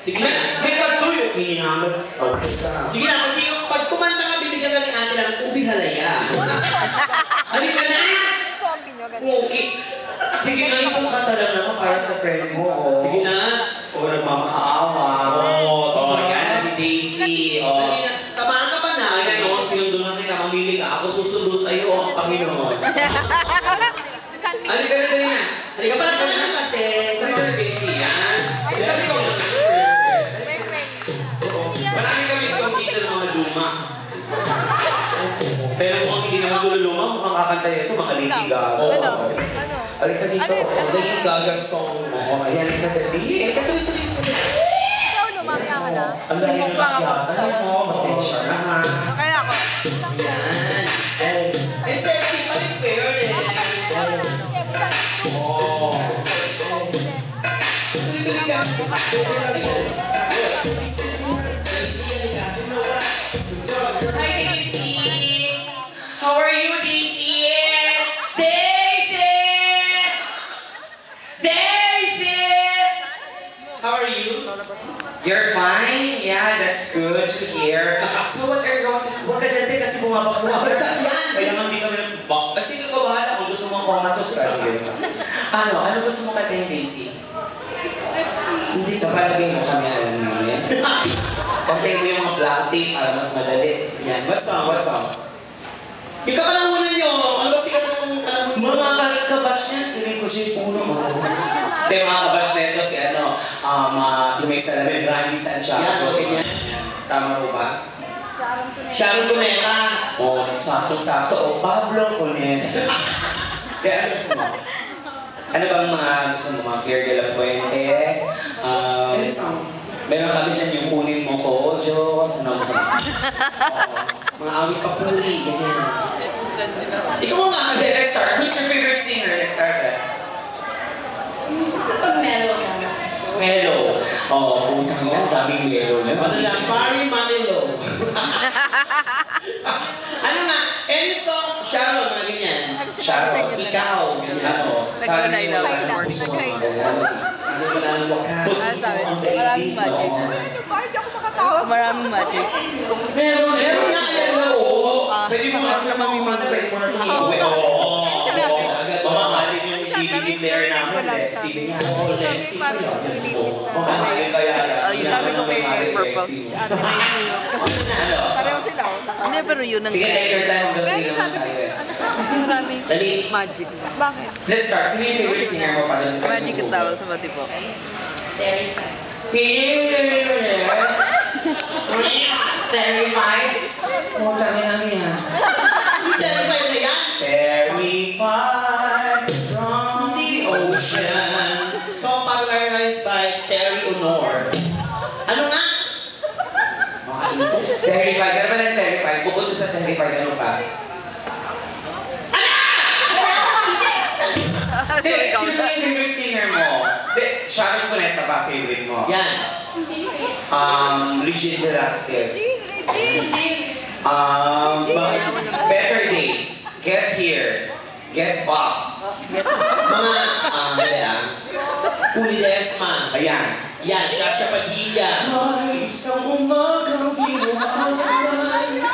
Sige na. May katuyo. Hininaman. Sige na, pag kumanta ka, binigyan ka ni ate ng ubing halaya. Halika na! Zombie nyo, ganun. Okay. Sige na, isang kanta lang naman para sa friend mo. Sige na. O, nagmamakaawa. Oo, yan na si Daisy. Halika, samahan ka ba na? Ay, ano, sinundo na kita, mamili ka. Ako susundo sa'yo, ang Panginoon. Halika na, dali na. Halika pa lang kasi. Halika na, Daisy, yan. Isang song lang. Marami kami song dito ng mga luma. Pero mukhang hindi naman luluma, mukhang kakanta ito, mga Lady Gaga. Ano? Halika dito. Lady Gaga song na. Oo, ayan, halika dali. Tuloy. Ikaw, lumamaya ka na. Ang dahil ng kakyatan mo, masensya na ha. Okay ako. Yan. Eh, Eh, sexy pa rin, fairness. oo. Tuloy ka. Hi, Daisy! How are you, Daisy? Daisy! Daisy! How are you? You're fine? Yeah, that's good to hear. So what are you going to say? Huwag ka dyan din kasi bumabaksak. Bumabaksak yan! Kaya naman di kami nagbak. Kasi ito ka bahala kung gusto mo comatose ka. Ano gusto mo katayin, Daisy? Hindi sa palagay mo kami alam namin. Kantayin mo yung mga black tape para mas madali. Yan, what song? What song? Yung kapanahunan nyo, ano ba sikat ng Mga kabatch niyan, si Rico J. Puno. Hindi, mga kabatch na ito si yung may salamin, Brandy Santiago. Yan, ganyan. Tama mo ba? Sharon Cuneta. Oo, sakto-sakto. O, Pablo Cuneta. Kaya ano gusto mo? Ano bang mga gusto mo? Mga Pierre de la Puente? Ano song? Meron kami dyan yung kunin mo ko, Diyos. Ano gusto mo? Mga awit papuri, ganyan. Ikaw ang nga. Okay, let's start. Who's your favorite singer? Let's start that. Melo. Oo, putang ina, daming Melo. Ano lang, Mary Manilow. Ano nga, any song, Sharon, mga ganyan. Sharon, Ikaw, ano, sana Nagkulay yung daw. ano, puso mo ang ganyan. Ano ba lang ang wakas? Puso sabi, mo ang maraming daigdig, magic. no? Maraming magic. Meron nga, yan na, oo. Pwede mo nga na mamimili, pwede mo na tumingin. Oo. Mamahalin yung DVD player namin, Lexi. Oo, Lexi. Mamahalin kaya yan. Oh, yung sabi ko may purple. Lexi. Si ate na yun. Pareho sila. Hindi, pero yun ang... Sige, take your time. Hanggang Kaya three sabi naman ko, tayo. ano sabi ko, maraming Dali. magic. Bakit? Let's start. Sino yung favorite singer mo pa doon? Magic ang tawag sa mati po. Terrified? Puta na namin yan. Terrified na yan. Terrified from the ocean. So, popularized by Terry Honor. Ano nga? Baka ito. Terrified. Ano ba lang terrified? Bukod doon sa terrified, ano pa? Hindi, sino ba yung favorite singer mo? Hindi, Sharon Cuneta ba favorite mo? Yan. Regine Velasquez. Better Days. Get Here. Get Fucked. Mga, dali Kuli Desma. Ayan. Yan, Shasha Padilla. May isang umagang diwa.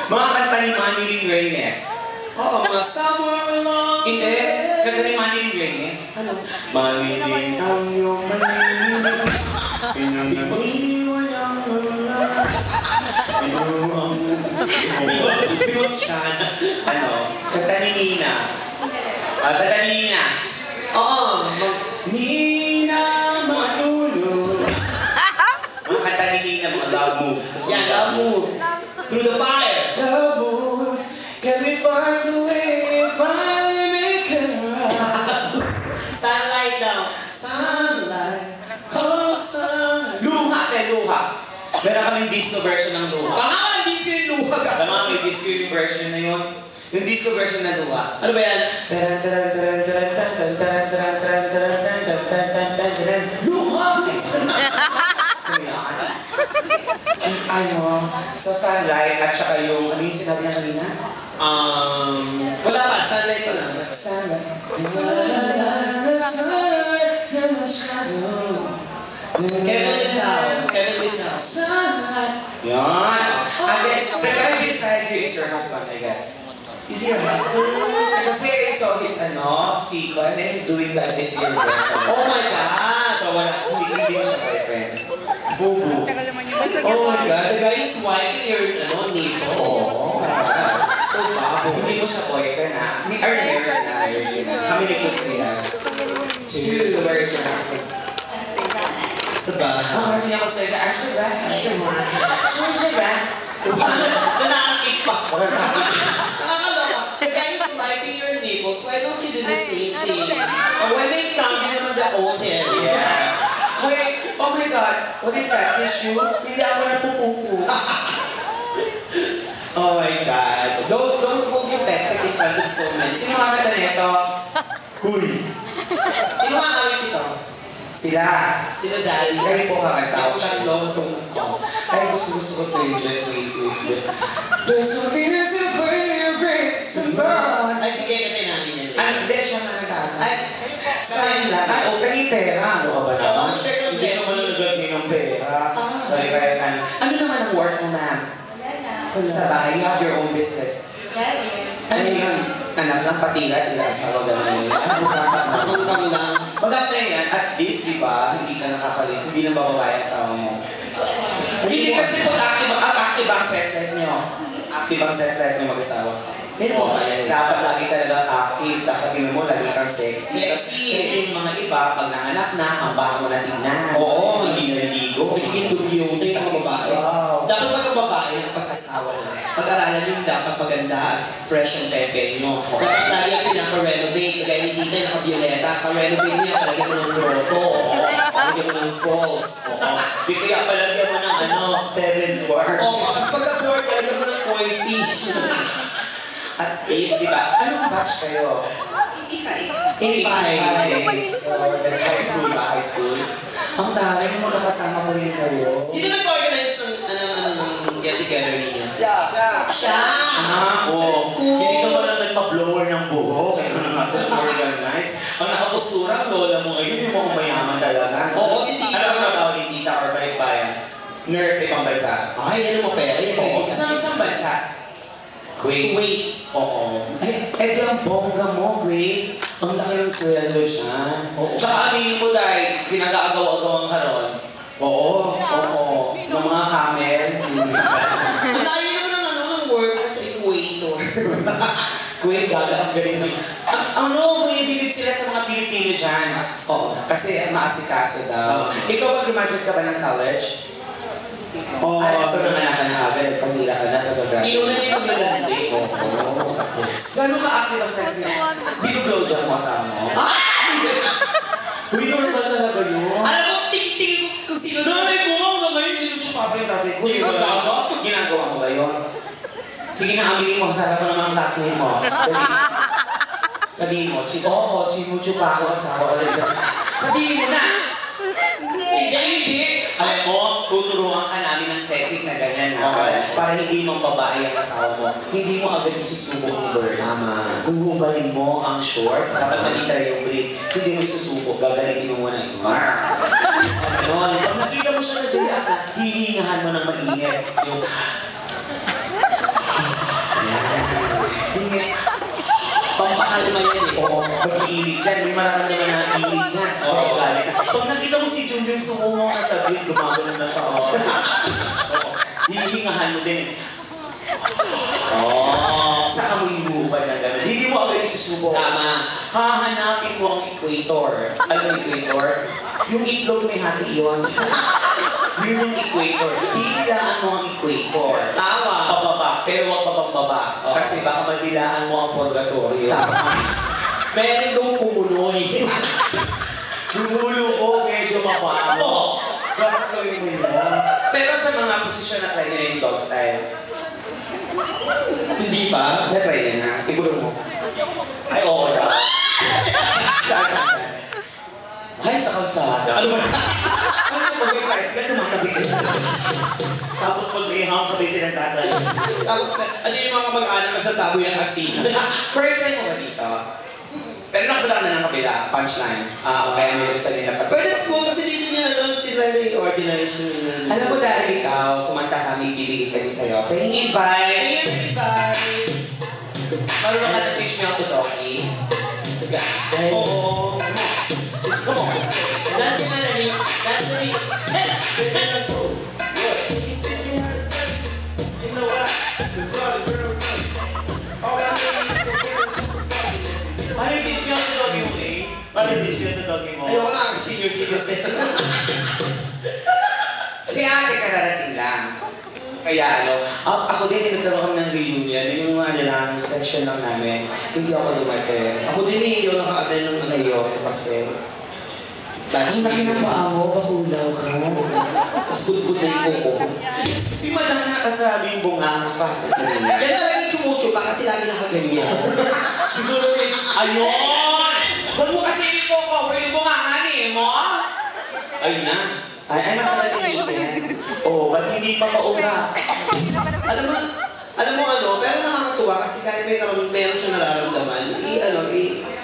Mga kanta ni Maniling Reyes. Oo, mga Somewhere Along the Hindi, Way. kanta ni Maniling Reyes. Ano? Maniling ang iyong maniling. Pinanganiwan ang mga. Biwag Chan. Ano? Kanta ni Nina. Kanta ni Nina. Oo. Nina, matulog. Mga kanta ni Nina, mga love moves. Yan, Love Moves. Through the Fire. Love moves, can we find a way, finally make it right. Sunlight daw. Sunlight. Oh, sunlight. Luha, luha. Meron kaming disco version ng luha. Baka ka lang disco yung luha ka. Tama, may disco yung version na yun. Yung disco version ng luha. Ano ba yan? Taran, taran, taran, taran, taran, taran, taran, taran, taran, taran, taran, taran, taran, taran, luha! So yan. Ano, sa sunlight at saka yung, ano yung sinabi niya kanina? Wala pa. Sunlight pa lang. Sunlight. Sunlight, the shadow. Kevin Litao. Kevin Litao. Yan. I guess, the guy beside you is your husband, I guess. Is he your husband? Kasi I saw his, Siko, and then he's doing like this to your breast. Oh my God! So, hindi mo siya boyfriend. Fubu. Tagal naman yung basta Oh my God, the guy is wiping your nipples. Oh. So babo. Hindi mo siya boyfriend, ha? Are you Guys, married na? what did I do? How many kids do you have? Two. So, where is your husband? Sa bahay. Oh, hindi niya magsalita. Actually, ba? Sure ba? Nanakakit pa. Nakakaloka. The guy is wiping your nipples. Why don't you do the same thing? Or why make Camby naman the hotel? Yes. Wait, oh my God. What is that? Tissue? Hindi ako napupupo. Oh my God. Don't hold your backpack in front of so many. Sino kakanta nito? Huy. Sino kakawit ito? Sila. Sila Daddy. Kayo po kakanta. Ako tatlo itong... Ay, gusto ko ito yung There's no easy way. There's no easy way to break some bonds. Ay, sige, katay namin yan. Hindi siya na nagkakanta. Ay, Saan lang? Ay, open yung pera. Ano ka ba naman? Oo, check lang Hindi yes. naman nagbigay ng pera. Ah. Kaya kan. Ano naman ang work mo, ma'am? Sa bahay, you have your own business. Ano yun? Anak ng patira, ila asawa gano'n. Ano ka? Nakangkang lang. Maganda yan, at least, di ba, hindi ka nakakalit, hindi lang bababae ang asawa mo. Hindi kasi kung active ang sex life niyo. Active ang sex life niyo mag-asawa. Pero Oo, ba yan? dapat lagi talaga active, kakatingin mo, lagi kang sexy. Sexy. Kasi yung mga iba, pag nanganak na, ang baho na tingnan. Oo. Hindi na naligo. Nagiging dugyota yung mga babae. Wow. Dapat pag ang babae nakapag-asawa na, pag-aralan yung dapat maganda at fresh ang pepe nyo. Dapat lagi ang pinaka-renovate. Kagaya ni Tita, naka-violeta. Pa-renovate niya, palagyan mo ng roto. Palagyan mo ng falls. Di kaya palagyan mo ng 7 dwarfs. Oo, tapos pagka-board, palagyan mo ng koi fish. At least, di ba? Anong batch kayo? 85. So, that's high school ba? High school? Ang dami mo magkakasama mo rin kayo. Sino nag-organize ng get-together ninyo? Siya! Oo. School. Hindi ka pala nagpa-blower ng buhok. Kaya na nga ito organize. Ang nakapostura, ang lola mo ngayon, yung mga mayaman talaga. Oo, si Tita. Ano ang tawag ni Tita or balikbayan? Nurse ibang bansa. Ay, ano mo pera? Yan Oo. kay Isang bansa? Wait. Oo. Ay, di ang bongga mo, Gray. Ang laki ng sweldo siya. Oo. Tsaka aminin mo dahil pinag-aagaw-agawang karon. Oo. Ng mga camel. Ang layo naman ng work kasi equator. Kuya, gaga, ang galing naman. May bilib sila sa mga Pilipino dyan. Oo. Kasi maasikaso daw. Ikaw ba graduate ka ba ng college? Oo. So nanganak ka na agad, pag-hila ka na, pag-graduate. Inuna niya yung maglalandi. Gano'n ka-active ang sex niya? Binublow-job mo kasama mo? Uy, normal talaga yun. Alam mo, ting-ting kung sino Nanay ko, hanggang ngayon, sinutsuk pa rin tatay ko. Ginagawa mo ba yun? Sige na, aminin mo, kasarap ko naman ang classmate mo. Dali. Sabihin mo, sinutsuk pa ako, asawa ko. Sabihin mo na! Hindi! Alam mo, tuturuan ka namin ng technique na ganyan ha. Para hindi mong babae ang asawa mo. Hindi mo agad isusubok ng bird. Tama. Uhubalin mo ang short, kapag malitra yung brief, hindi mo isusubok, gagalitin mo muna yung Ganon. Pag nakita mo siya na dali ako, hihingahan mo ng mainit. Yung... Hingit. Pampakalma yan eh. Oo, mag-iilig yan. May mararamdaman na iilig yan. Oo, galit. Pag nakita mo si Junjun sumungong ka sa beat, gumagano na siya. Oo. Hihingahan mo din. Saka mo hinuhubad na gano'n. Hindi mo agad isusubo. Tama. Hahanapin mo ang equator. Alam mo equator? Yung itlog may hati yun. Yun yung equator. Dilaan mo ang equator. Tama. Pababa, pero huwag pababa. Kasi baka madilaan mo ang purgatorio. Tama. Meron doon kumuloy. Yung ulo ko medyo mabaho. Bakit gawin mo yun? Pero sa mga posisyon na try nyo na yung dog style. Hindi pa? Na-try nyo na. Igulong mo. Ay, oo daw. Saan? Ay, sa kalsada. Ano ba? Ano ba yung guys? Kaya tumakabit ka. Tapos pag may house, sabay silang tatay. Tapos, ano yung mga mag-anak nagsasaboy ng asin? First time mo ba dito? Pero nakapunta na ng kabila, punchline. Kaya medyo sa nila pa. Pero that's cool kasi dito niya tinry na i-organize yung... Alam mo dahil ikaw, kumanta kami, bibigay kami sa'yo. Kaya invite. Ayan, guys! Marunong ka na teach me how to talkie. Oo. Come on. That's the melody. That's the beat. Hey! Let's go. Paano yung teach me how to talkie mo, eh? Paano yung teach me how to talkie mo? Ayoko na kasi senior citizen. Si ate kararating lang. Kaya ako din nagkaroon kami ng reunion. Yung lang, session lang namin. Hindi ako dumating. Ako din eh, yung naka-attend ng ano yun. Kasi... Ang laki ng paa mo, bakulaw ka. Tapos good na yung kuko. Si madam nakasabi yung bunga ka sa kanila. Yan talaga yung chumucho pa kasi lagi nakaganyan. Siguro ayun! Huwag mo kasi i-cover yung bunganga ni mo. Ayun na. Ay, masakit yung ngipin. Oo, ba't hindi pa mauna? Alam mo ano, pero nakakatuwa kasi kahit meron siya nararamdaman,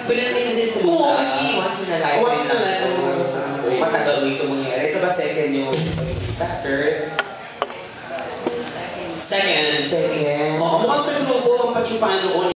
pwede din pumunta. Oo, kasi once in a lifetime. Once in a lifetime mo kasama. Matagal mo ito mangyari. Ito ba second yung pagkikita? Third? Second. Second. Oo, mukhang sa grupo, ang patsupan noon,